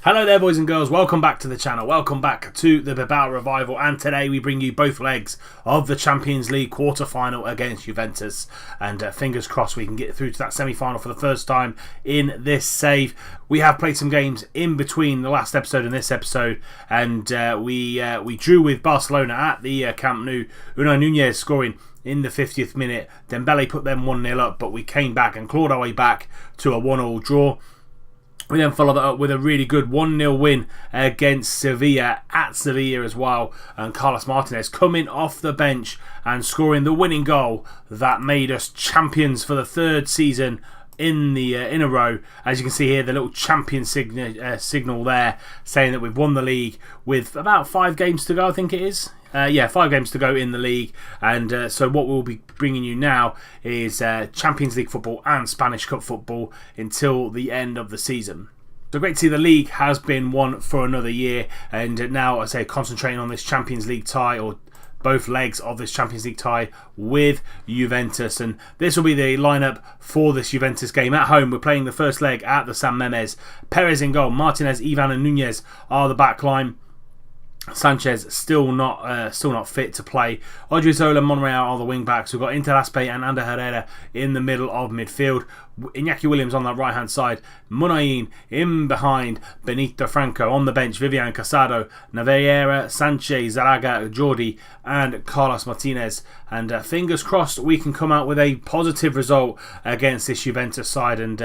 Hello there, boys and girls, welcome back to the channel, welcome back to the Bilbao Revival, and today we bring you both legs of the Champions League quarter-final against Juventus, and fingers crossed we can get through to that semi-final for the first time in this save. We have played some games in between the last episode and this episode, and we drew with Barcelona at the Camp Nou, Unai Núñez scoring in the 50th minute. Dembele put them 1-0 up, but we came back and clawed our way back to a 1-1 draw. We then followed that up with a really good 1-0 win against Sevilla at Sevilla as well, and Carlos Martinez coming off the bench and scoring the winning goal that made us champions for the third season in a row. As you can see here, the little champion signal there saying that we've won the league with about 5 games to go, I think it is. 5 games to go in the league, and so what we'll be bringing you now is Champions League football and Spanish Cup football until the end of the season. So great to see the league has been won for another year, and now I say concentrating on this Champions League tie, or both legs of this Champions League tie with Juventus, and this will be the lineup for this Juventus game at home. We're playing the first leg at the San Mamés. Perez in goal, Martinez, Ivan and Núñez are the back line. Sanchez still not fit to play. Odriozola, Monreal are the wing backs. We've got Interaspe and Ander Herrera in the middle of midfield. Iñaki Williams on that right hand side. Munain in behind. Benito Franco on the bench. Vivian Casado, Navarrete, Sanchez, Zaraga, Jordi and Carlos Martinez. And fingers crossed we can come out with a positive result against this Juventus side and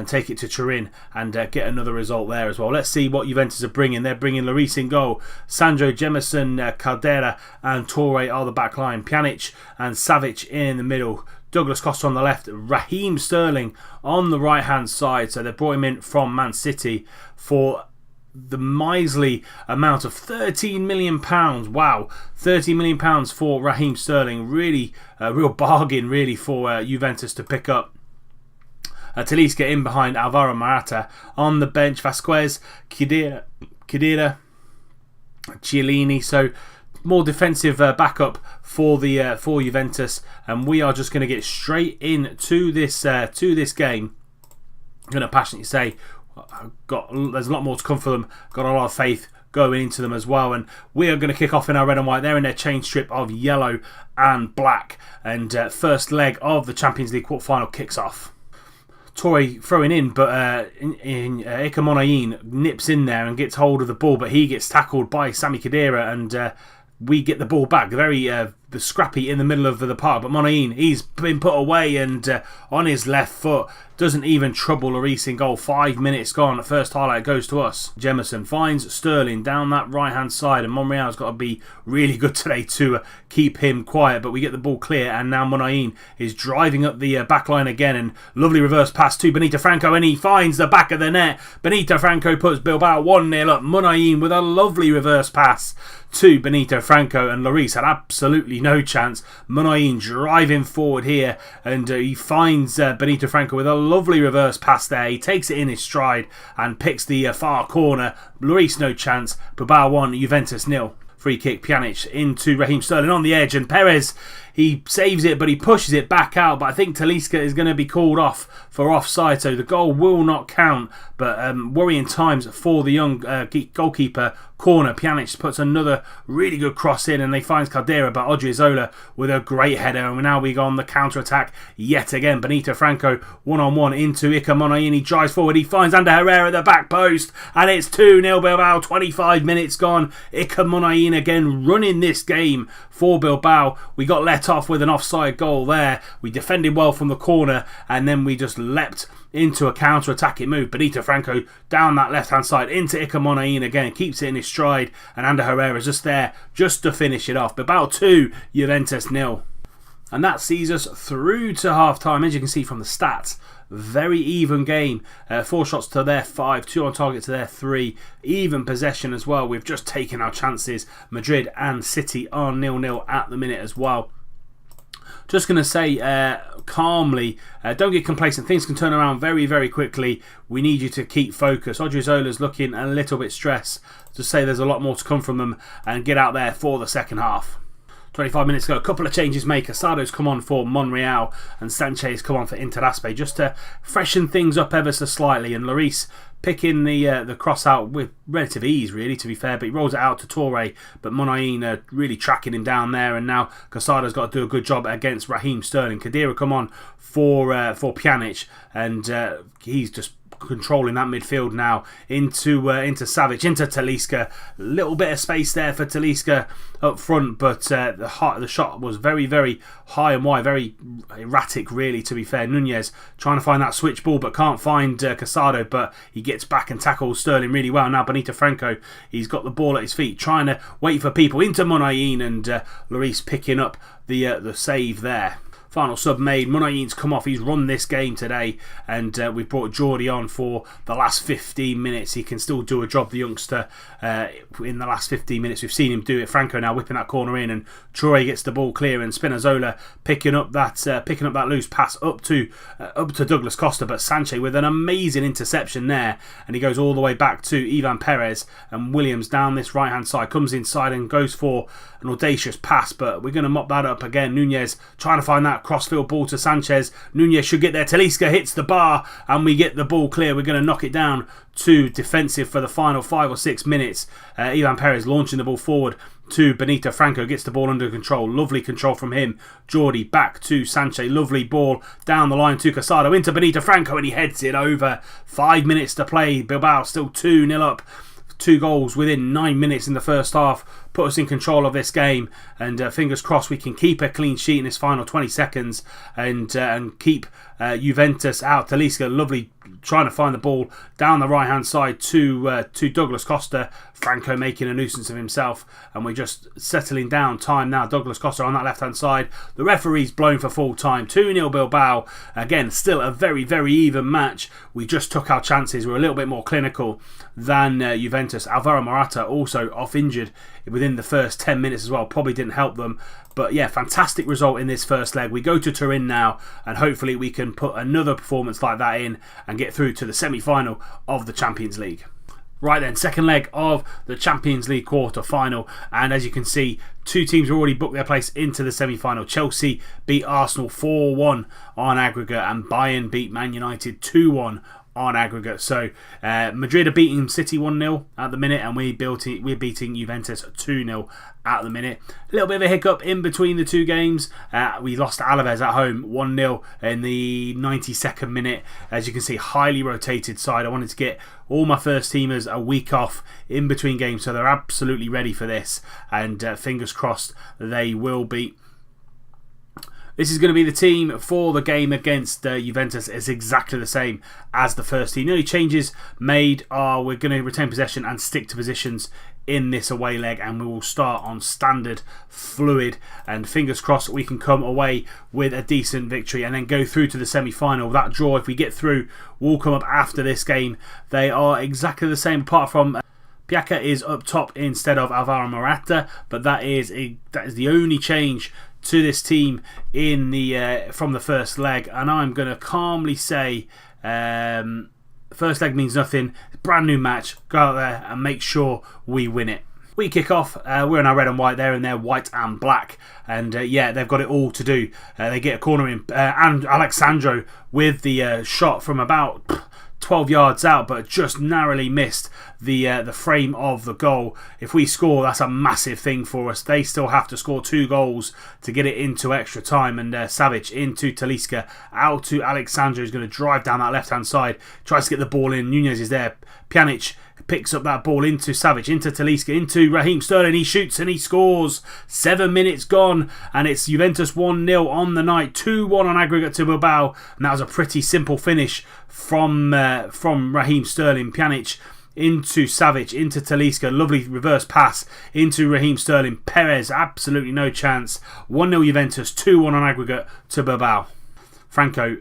take it to Turin and get another result there as well. Let's see what Juventus are bringing. They're bringing Lloris in goal. Sandro, Jemison, Caldera and Torre are the back line. Pjanic and Savic in the middle. Douglas Costa on the left, Raheem Sterling on the right hand side. So they brought him in from Man City for the miserly amount of £13 million. Wow, £13 million for Raheem Sterling. Really a real bargain really for Juventus to pick up. Talisca in behind Alvaro Morata. On the bench, Vasquez, Khedira, Chiellini. So more defensive backup for Juventus, and we are just going to get straight into this game. I'm going to passionately say there's a lot more to come for them. Got a lot of faith going into them as well, and we are going to kick off in our red and white. They're in their chain strip of yellow and black, and first leg of the Champions League quarter-final kicks off. Torre throwing in, but Iker Munain nips in there and gets hold of the ball, but he gets tackled by Sami Khedira, and we get the ball back. Very scrappy in the middle of the park, but Munain, he's been put away, and on his left foot doesn't even trouble Lloris in goal. 5 minutes gone. The first highlight goes to us. Jemison finds Sterling down that right hand side, and Monreal's got to be really good today to keep him quiet, but we get the ball clear, and now Munain is driving up the back line again, and lovely reverse pass to Benito Franco, and he finds the back of the net. Benito Franco puts Bilbao 1-0 up. Munain with a lovely reverse pass to Benito Franco, and Lloris had absolutely no chance. Munain driving forward here, and he finds Benito Franco with a lovely reverse pass there. He takes it in his stride and picks the far corner. Lloris no chance. Bilbao 1, Juventus 0. Free kick, Pjanic into Raheem Sterling on the edge, and Perez, he saves it, but he pushes it back out. But I think Talisca is going to be called off for offside, so the goal will not count. But worrying times for the young goalkeeper. Corner, Pjanic puts another really good cross in, and they find Caldera, but Odriozola with a great header, and now we go on the counter-attack yet again. Benito Franco one-on-one into Iker Munain. He drives forward, he finds Ander Herrera at the back post, and it's 2-0 Bilbao. 25 minutes gone. Iker Munain again running this game for Bilbao. We got let off with an offside goal there. We defended well from the corner, and then we just leapt into a counter-attacking move. Benito Franco down that left-hand side into Iker Munain again, keeps it in his stride, and Ander Herrera is just there just to finish it off. Bilbao 2, Juventus 0. And that sees us through to half-time. As you can see from the stats, very even game. 4 shots to their 5, 2 on target to their 3. Even possession as well. We've just taken our chances. Madrid and City are 0-0 at the minute as well. Just going to say calmly, don't get complacent. Things can turn around very, very quickly. We need you to keep focused. Odriozola's looking a little bit stressed. To say there's a lot more to come from them and get out there for the second half. 25 minutes ago, a couple of changes made. Casado's come on for Monreal and Sanchez come on for Interaspe, just to freshen things up ever so slightly. And Lloris picking the cross out with relative ease, really, to be fair, but he rolls it out to Toure, but Munayin really tracking him down there, and now Casado's got to do a good job against Raheem Sterling. Khedira come on for Pjanic, and he's just controlling that midfield now into Savic, into Talisca. A little bit of space there for Talisca up front, but the shot was very, very high and wide, very erratic, really, to be fair. Nunez trying to find that switch ball, but can't find Casado, but he gets back and tackles Sterling really well. Now Benito Franco, he's got the ball at his feet, trying to wait for people into Munayin, and Lloris picking up the save there. Final sub made. Munayin's come off. He's run this game today, and we've brought Jordi on for the last 15 minutes. He can still do a job, the youngster, in the last 15 minutes. We've seen him do it. Franco now whipping that corner in, and Toure gets the ball clear, and Spinazzola picking up that loose pass up to Douglas Costa, but Sanchez with an amazing interception there, and he goes all the way back to Ivan Perez, and Williams down this right hand side comes inside and goes for an audacious pass, but we're going to mop that up again. Nunez trying to find that crossfield ball to Sanchez. Nunez should get there. Talisca hits the bar, and we get the ball clear. We're going to knock it down to defensive for the final 5 or 6 minutes. Ivan Perez launching the ball forward to Benito Franco, gets the ball under control. Lovely control from him. Jordi back to Sanchez. Lovely ball down the line to Casado, into Benito Franco, and he heads it over. 5 minutes to play. Bilbao still 2-0 up. 2 goals within 9 minutes in the first half put us in control of this game, and fingers crossed we can keep a clean sheet in this final 20 seconds and keep Juventus out. Talisca lovely trying to find the ball down the right hand side to Douglas Costa. Franco making a nuisance of himself, and we're just settling down time now. Douglas Costa on that left hand side. The referee's blown for full time. 2-0 Bilbao. Again, still a very, very even match. We just took our chances. We're a little bit more clinical than Juventus. Alvaro Morata also off injured within the first 10 minutes as well. Probably didn't help them. But yeah, fantastic result in this first leg. We go to Turin now, and hopefully we can put another performance like that in and get through to the semi-final of the Champions League. Right then, second leg of the Champions League quarter-final, and as you can see, 2 teams have already booked their place into the semi-final. Chelsea beat Arsenal 4-1 on aggregate, and Bayern beat Man United 2-1 on aggregate. So Madrid are beating City 1-0 at the minute, and we're beating Juventus 2-0 at the minute. A little bit of a hiccup in between the 2 games. We lost to Alaves at home 1-0 in the 92nd minute. As you can see, highly rotated side. I wanted to get all my first teamers a week off in between games, so they're absolutely ready for this, and fingers crossed they will be. This is going to be the team for the game against Juventus. It's exactly the same as the first team. The only changes made are we're going to retain possession and stick to positions in this away leg, and we will start on standard fluid, and fingers crossed we can come away with a decent victory and then go through to the semi-final. That draw, if we get through, will come up after this game. They are exactly the same, apart from Piaka is up top instead of Alvaro Morata, but that is the only change to this team in the from the first leg. And I'm going to calmly say first leg means nothing. Brand new match. Go out there and make sure we win it. We kick off. We're in our red and white there, and they're white and black. And yeah, they've got it all to do. They get a corner in, and Alexandro with the shot from about 12 yards out, but just narrowly missed the frame of the goal. If we score, that's a massive thing for us. They still have to score 2 goals to get it into extra time, and Savic into Talisca, out to Alexandro, who's going to drive down that left hand side, tries to get the ball in. Nunez is there. Pjanic picks up that ball into Savic, into Talisca, into Raheem Sterling. He shoots and he scores. 7 minutes gone, and it's Juventus 1-0 on the night, 2-1 on aggregate to Bilbao, and that was a pretty simple finish from Raheem Sterling. Pjanic into Savic, into Talisca, lovely reverse pass into Raheem Sterling. Perez, absolutely no chance. 1-0 Juventus, 2-1 on aggregate to Bilbao. Franco,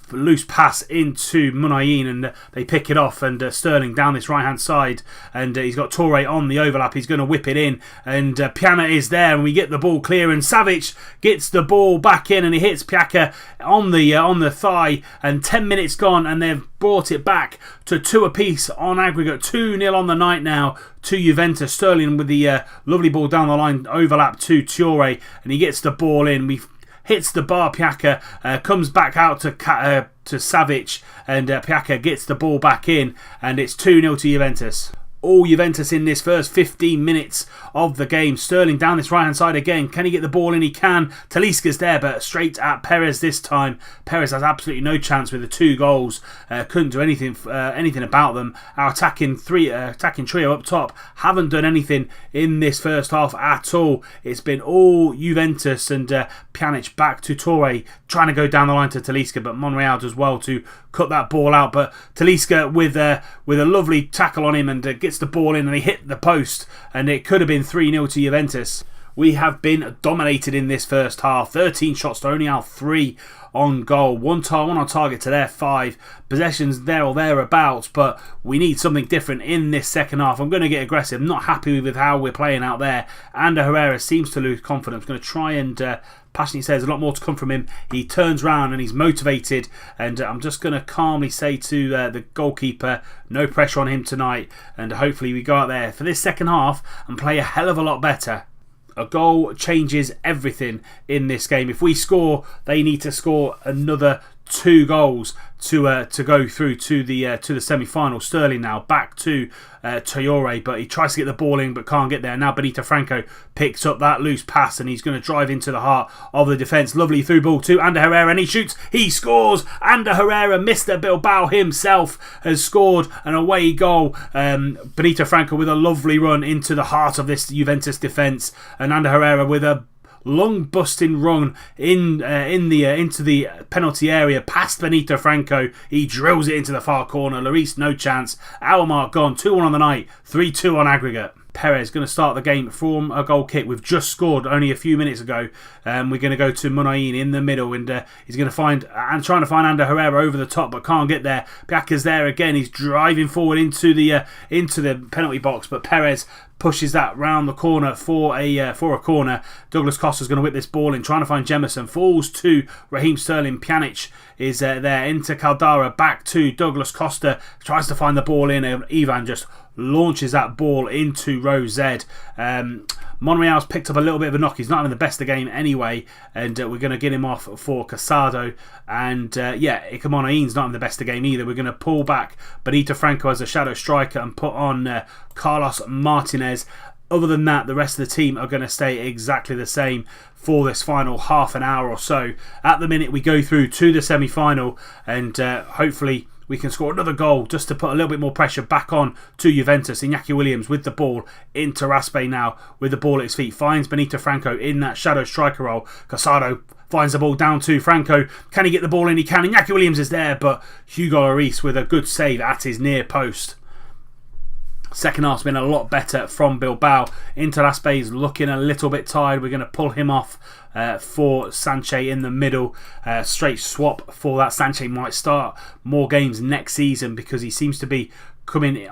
loose pass into Munayin, and they pick it off, and Sterling down this right hand side, and he's got Toure on the overlap. He's going to whip it in, and Piana is there, and we get the ball clear, and Savic gets the ball back in, and he hits Piaka on the thigh, and 10 minutes gone, and they've brought it back to 2 apiece on aggregate. 2-0 on the night now to Juventus. Sterling with the lovely ball down the line, overlap to Toure, and he gets the ball in. We hits the bar. Piaka comes back out to Savic, and Piaka gets the ball back in, and it's 2-0 to Juventus. All Juventus in this first 15 minutes of the game. Sterling down this right hand side again. Can he get the ball in? He can. Talisca's there, but straight at Perez this time. Perez has absolutely no chance with the 2 goals. Couldn't do anything about them. Our attacking trio up top haven't done anything in this first half at all. It's been all Juventus, and Pjanic back to Torre, trying to go down the line to Talisca, but Monreal does well to cut that ball out. But Talisca with a lovely tackle on him, and gets the ball in, and he hit the post, and it could have been 3-0 to Juventus. We have been dominated in this first half. 13 shots to only our 3 on goal. One on target to their 5. Possessions there or thereabouts, but we need something different in this second half. I'm going to get aggressive. I'm not happy with how we're playing out there. Ander Herrera seems to lose confidence. I'm going to try and passionately say there's a lot more to come from him. He turns around and he's motivated, and I'm just going to calmly say to the goalkeeper, no pressure on him tonight, and hopefully we go out there for this second half and play a hell of a lot better. A goal changes everything in this game. If we score, they need to score another 2 goals to go through to the semi-final. Sterling now back to Traore, but he tries to get the ball in but can't get there. Now Benito Franco picks up that loose pass, and he's going to drive into the heart of the defence. Lovely through ball to Ander Herrera, and he shoots, he scores. Ander Herrera, Mr. Bilbao himself, has scored an away goal. Benito Franco with a lovely run into the heart of this Juventus defence, and Ander Herrera with a long busting run into the penalty area past Benito Franco. He drills it into the far corner. Lloris no chance. Hour mark gone. 2-1 on the night. 3-2 on aggregate. Perez going to start the game from a goal kick. We've just scored only a few minutes ago. We're going to go to Munain in the middle, and he's going to trying to find Ander Herrera over the top, but can't get there. Piaka's there again. He's driving forward into the penalty box, but Perez pushes that round the corner for a corner. Douglas Costa's going to whip this ball in, trying to find Jemison. Falls to Raheem Sterling. Pjanic is there into Caldara. Back to Douglas Costa. Tries to find the ball in, and Ivan just launches that ball into row Z. Monreal's picked up a little bit of a knock. He's not having the best of the game anyway, and we're going to get him off for Casado. And Ikemonain's not having the best of the game either. We're going to pull back Benito Franco as a shadow striker and put on Carlos Martinez. Other than that, the rest of the team are going to stay exactly the same for this final half an hour or so. At the minute, we go through to the semi-final, and hopefully we can score another goal just to put a little bit more pressure back on to Juventus. Iñaki Williams with the ball into Raspe now with the ball at his feet. Finds Benito Franco in that shadow striker role. Casado finds the ball down to Franco. Can he get the ball in? He can. Iñaki Williams is there, but Hugo Lloris with a good save at his near post. Second half's been a lot better from Bilbao. Inter Raspe is looking a little bit tired. We're going to pull him off for Sanche in the middle. Straight swap for that. Sanche might start more games next season because he seems to be coming in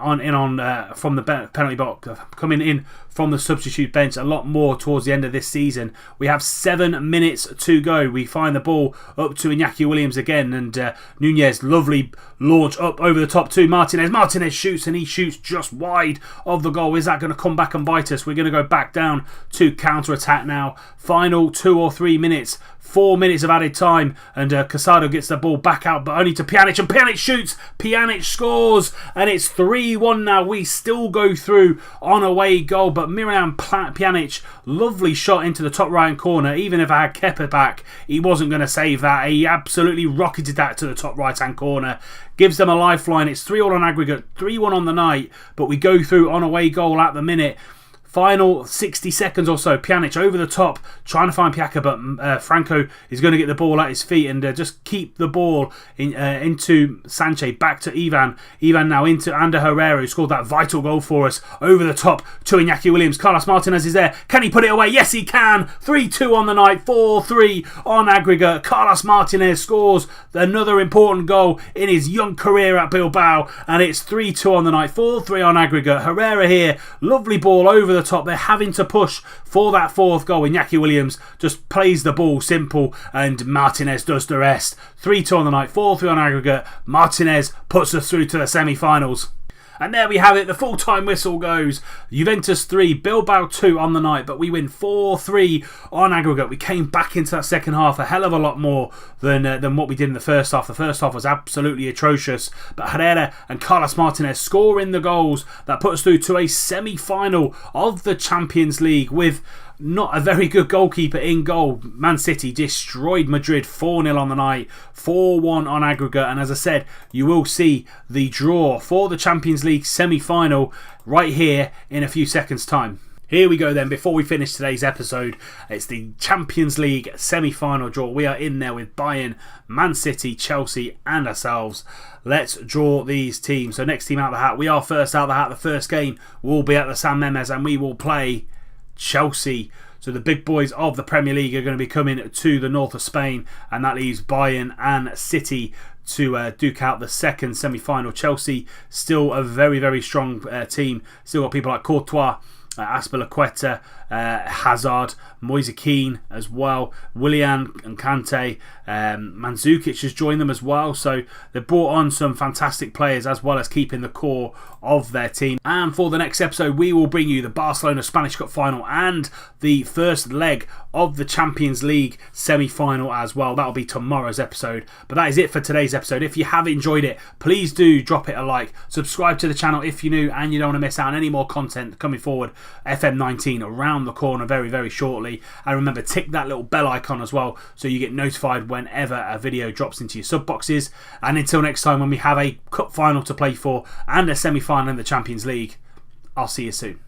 from the penalty box, coming in from the substitute bench a lot more towards the end of this season. We have 7 minutes to go. We find the ball up to Iñaki Williams again, and Nunez, lovely launch up over the top to Martinez. Martinez shoots, and he shoots just wide of the goal. Is that going to come back and bite us? We're going to go back down to counter-attack now. Final 2 or 3 minutes. 4 minutes of added time, and Casado gets the ball back out, but only to Pjanic, and Pjanic shoots. Pjanic scores, and it's 3-1 now. We still go through on away goal, but Mirjam Pjanic, lovely shot into the top right corner. Even if I had Kepa back, he wasn't going to save that. He absolutely rocketed that to the top right hand corner. Gives them a lifeline. It's 3-all on aggregate, 3-1 on the night, but we go through on away goal at the minute. Final 60 seconds or so. Pjanic over the top, trying to find Piaka, but Franco is going to get the ball at his feet and just keep the ball into Sanche. Back to Ivan. Ivan now into Ander Herrera, who scored that vital goal for us. Over the top to Iñaki Williams. Carlos Martinez is there. Can he put it away? Yes, he can. 3-2 on the night. 4-3 on aggregate. Carlos Martinez scores another important goal in his young career at Bilbao, and it's 3-2 on the night. 4-3 on aggregate. Herrera here. Lovely ball over the top. They're having to push for that fourth goal. Iñaki Williams just plays the ball simple, and Martinez does the rest. 3-2 on the night, 4-3 on aggregate. Martinez puts us through to the semi-finals. And there we have it. The full-time whistle goes. Juventus 3, Bilbao 2 on the night, but we win 4-3 on aggregate. We came back into that second half a hell of a lot more than what we did in the first half. The first half was absolutely atrocious, but Herrera and Carlos Martinez scoring the goals that put us through to a semi-final of the Champions League with not a very good goalkeeper in goal. Man City destroyed Madrid 4-0 on the night, 4-1 on aggregate, and as I said, you will see the draw for the Champions League semi-final right here in a few seconds time. Here we go then, before we finish today's episode, it's the Champions League semi-final draw. We are in there with Bayern, Man City, Chelsea and ourselves. Let's draw these teams. So next team out of the hat, we are first out of the hat. The first game will be at the San Mamés and we will play Chelsea. So the big boys of the Premier League are going to be coming to the north of Spain, and that leaves Bayern and City to duke out the second semi-final. Chelsea still a very, very strong team. Still got people like Courtois, Azpilicueta, Hazard, Moise Kean as well, Willian and Kante, Mandzukic has joined them as well, so they've brought on some fantastic players as well as keeping the core of their team. And for the next episode we will bring you the Barcelona Spanish Cup final and the first leg of the Champions League semi-final as well. That'll be tomorrow's episode, but that is it for today's episode. If you have enjoyed it, please do drop it a like, subscribe to the channel if you're new and you don't want to miss out on any more content coming forward. FM19 around the corner very, very shortly, and remember, tick that little bell icon as well so you get notified whenever a video drops into your sub boxes. And until next time, when we have a cup final to play for and a semi-final in the Champions League, I'll see you soon.